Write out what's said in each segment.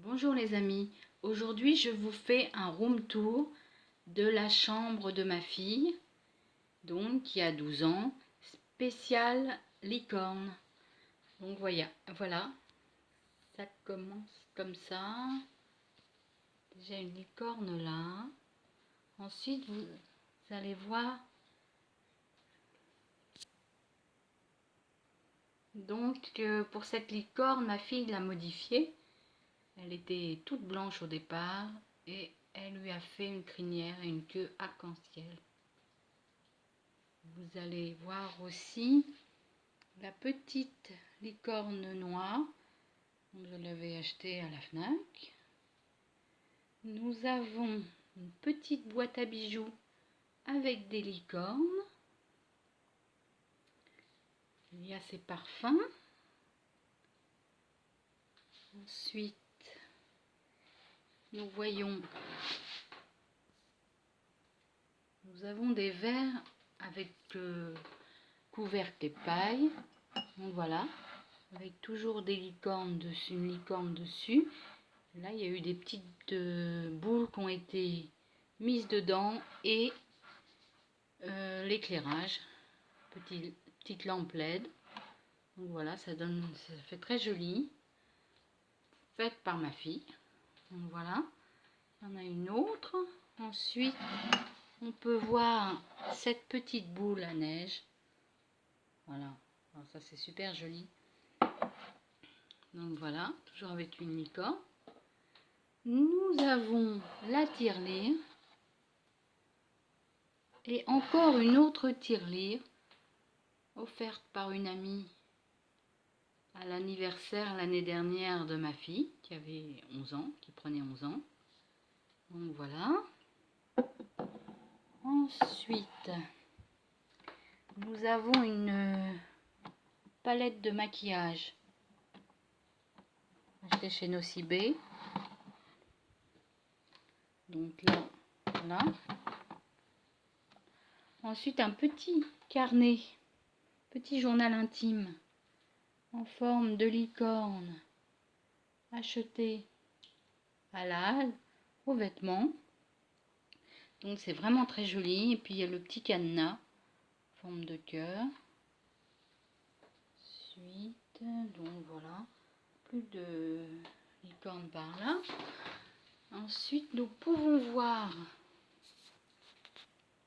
Bonjour les amis, aujourd'hui je vous fais un room tour de la chambre de ma fille, donc qui a 12 ans, spéciale licorne. Donc voilà, ça commence comme ça, déjà une licorne là, ensuite vous allez voir, donc pour cette licorne ma fille l'a modifiée. Elle était toute blanche au départ et elle lui a fait une crinière et une queue arc-en-ciel. Vous allez voir aussi la petite licorne noire. Je l'avais achetée à la Fnac. Nous avons une petite boîte à bijoux avec des licornes. Il y a ses parfums. Ensuite, nous avons des verres avec couvercle et paille. Donc voilà, avec toujours des licornes dessus, une licorne dessus. Là, il y a eu des petites boules qui ont été mises dedans et l'éclairage, petite lampe LED. Donc voilà, ça fait très joli, faite par ma fille. Donc voilà, il y en a une autre. Ensuite, on peut voir cette petite boule à neige. Voilà, alors ça c'est super joli. Donc voilà, toujours avec une licorne. Nous avons la tirelire et encore une autre tirelire offerte par une amie à l'anniversaire l'année dernière de ma fille qui avait 11 ans, qui prenait 11 ans. Donc voilà. Ensuite, nous avons une palette de maquillage achetée chez Nocibé. Donc là, voilà. Ensuite, un petit carnet, petit journal intime en forme de licorne acheté à la halle aux vêtements. Donc c'est vraiment très joli. Et puis il y a le petit cadenas en forme de cœur. Ensuite, donc voilà, plus de licorne par là. Ensuite, nous pouvons voir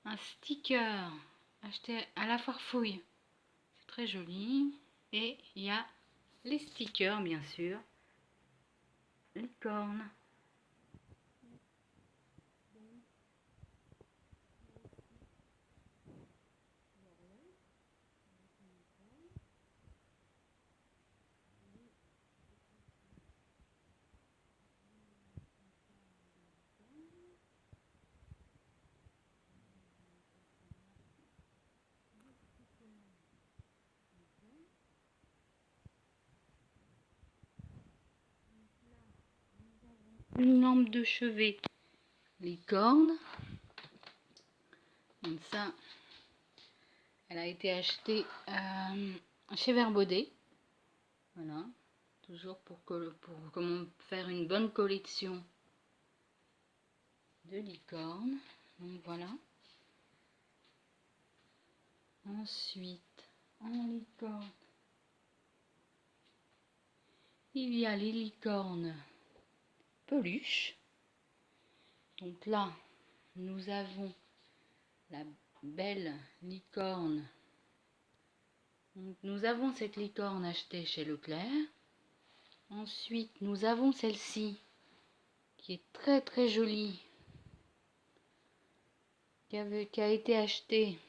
un sticker acheté à la Farfouille. C'est très joli. Et il y a les stickers, bien sûr. Licorne. Une lampe de chevet licorne. Donc ça, elle a été achetée chez Verbaudet. Voilà, toujours pour comment faire une bonne collection de licornes. Donc voilà. Ensuite, en licorne, il y a les licornes peluche. Donc là, nous avons la belle licorne. Donc, nous avons cette licorne achetée chez Leclerc. Ensuite, nous avons celle-ci qui est très très jolie, qui a été achetée.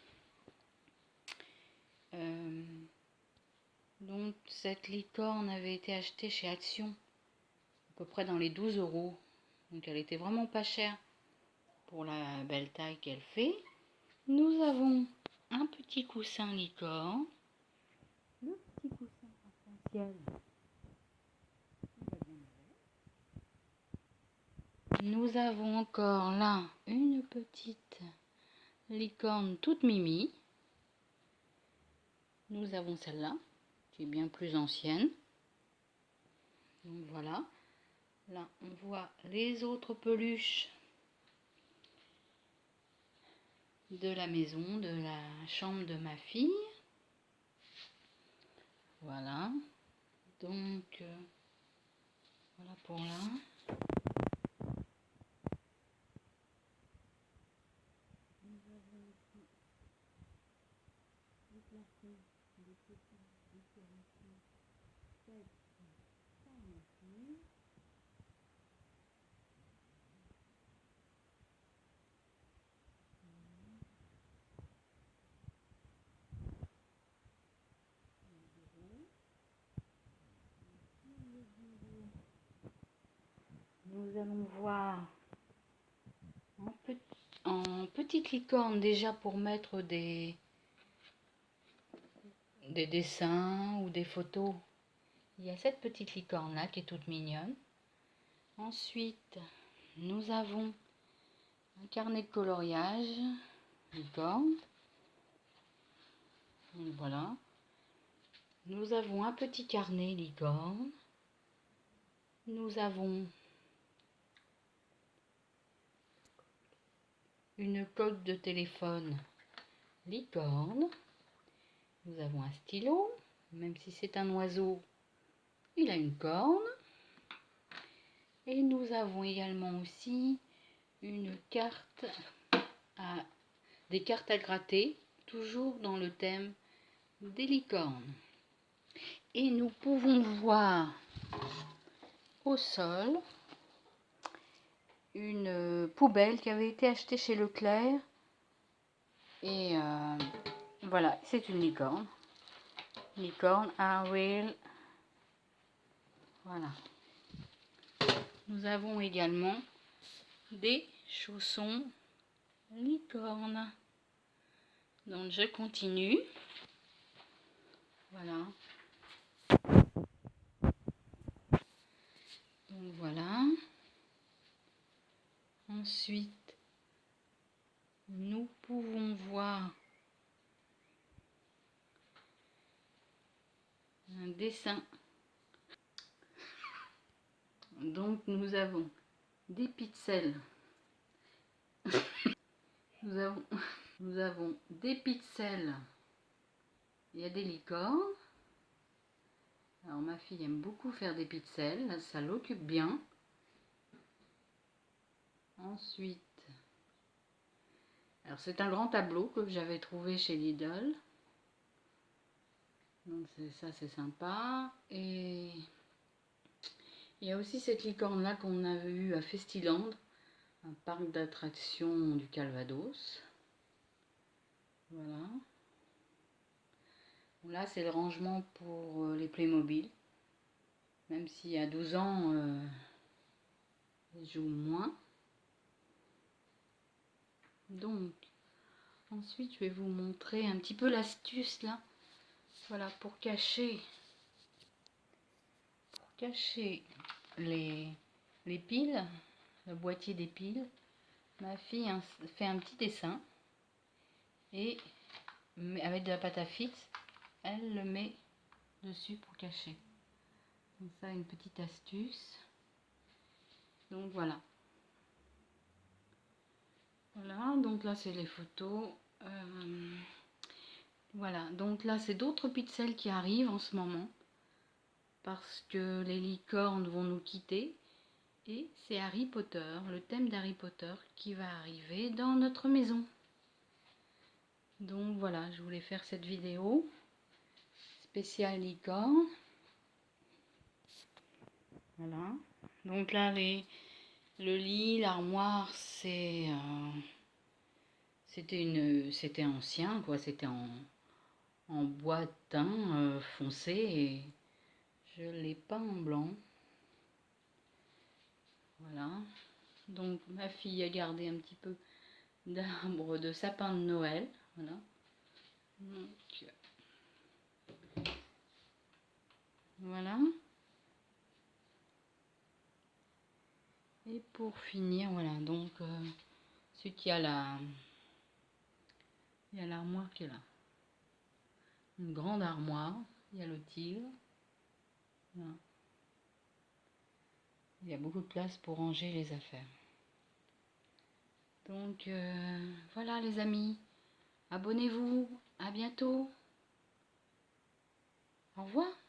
Donc cette licorne avait été achetée chez Action, à peu près dans les 12 €. Donc elle était vraiment pas chère pour la belle taille qu'elle fait. Nous avons un petit coussin licorne, le petit coussin arc-en-ciel. Nous avons encore là une petite licorne toute mimi. Nous avons celle-là qui est bien plus ancienne. Donc voilà. Là, on voit les autres peluches de la maison, de la chambre de ma fille. Voilà. Donc, voilà pour là. Nous avons ici le plafond des petits décorations faites par ma fille. Nous allons voir en petite licorne déjà pour mettre des dessins ou des photos. Il y a cette petite licorne là qui est toute mignonne. Ensuite, nous avons un carnet de coloriage licorne. Donc voilà. Nous avons un petit carnet licorne. Nous avons une coque de téléphone licorne. Nous avons un stylo, même si c'est un oiseau, il a une corne. Et nous avons également aussi une carte des cartes à gratter, toujours dans le thème des licornes. Et nous pouvons voir au sol une poubelle qui avait été achetée chez Leclerc. Et voilà, c'est une licorne. Licorne Ariel. Voilà. Nous avons également des chaussons licorne. Donc je continue. Voilà. Donc voilà. Ensuite, nous pouvons voir un dessin. Donc nous avons des pixels. nous avons des pixels. Il y a des licornes. Alors ma fille aime beaucoup faire des pixels, ça l'occupe bien. Ensuite, alors c'est un grand tableau que j'avais trouvé chez Lidl. Donc ça c'est sympa. Et il y a aussi cette licorne là qu'on avait eue à Festiland, un parc d'attractions du Calvados. Voilà. Là c'est le rangement pour les Playmobil. Même si à 12 ans, je joue moins. Donc, ensuite, je vais vous montrer un petit peu l'astuce là. Voilà, pour cacher les piles, le boîtier des piles. Ma fille fait un petit dessin et avec de la pâte à fixe, elle le met dessus pour cacher. Donc ça, une petite astuce. Donc voilà. Voilà, donc là c'est les photos. Voilà, donc là c'est d'autres pixels qui arrivent en ce moment. Parce que les licornes vont nous quitter. Et c'est Harry Potter, le thème d'Harry Potter qui va arriver dans notre maison. Donc voilà, je voulais faire cette vidéo spéciale licorne. Voilà. Donc là, le lit, l'armoire, c'était ancien, quoi. C'était en bois teint foncé et je l'ai peint en blanc. Voilà. Donc ma fille a gardé un petit peu d'arbre de sapin de Noël. Voilà. Donc, voilà. Et pour finir, voilà, donc ensuite il y a l'armoire qui est là. Une grande armoire, il y a le tigre. Voilà. Il y a beaucoup de place pour ranger les affaires. Donc voilà les amis, abonnez-vous, à bientôt. Au revoir.